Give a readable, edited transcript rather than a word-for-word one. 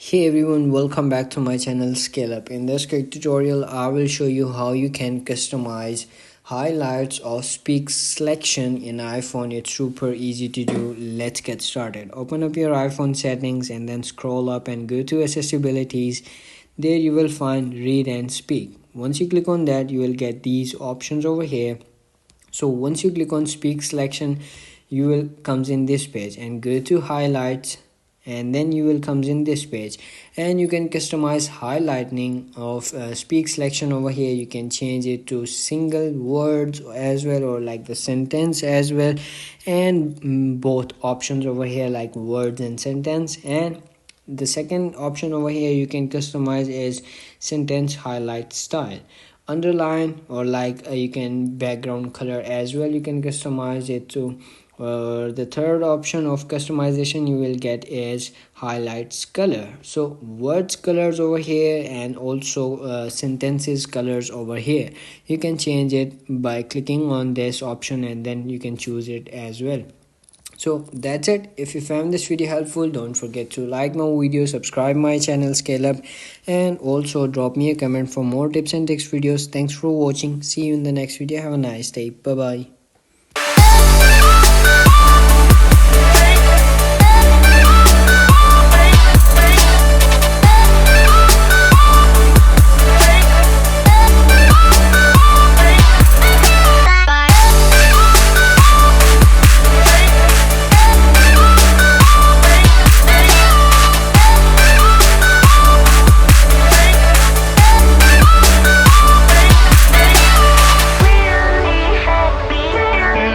Hey everyone, welcome back to my channel Scale Up. In this quick tutorial, I will show you how you can customize highlights or speak selection in iPhone. It's super easy to do. Let's get started. Open up your iPhone settings and then scroll up and go to accessibilities. There you will find read and speak. Once you click on that, you will get these options over here. So once you click on speak selection, you will comes in this page and go to highlights, and then you will comes in this page and you can customize highlighting of speak selection over here. You can change it to single words as well, or like the sentence as well, and both options over here like words and sentence. And the second option over here you can customize is sentence highlight style, underline, or like you can background color as well. You can customize it to the third option of customization you will get is highlights color. So words colors over here, and also sentences colors over here. You can change it by clicking on this option and then you can choose it as well. So that's it. If you found this video helpful, don't forget to like my video, subscribe my channel Scale Up, and also drop me a comment for more tips and tricks videos. Thanks for watching. See you in the next video. Have a nice day. Bye bye.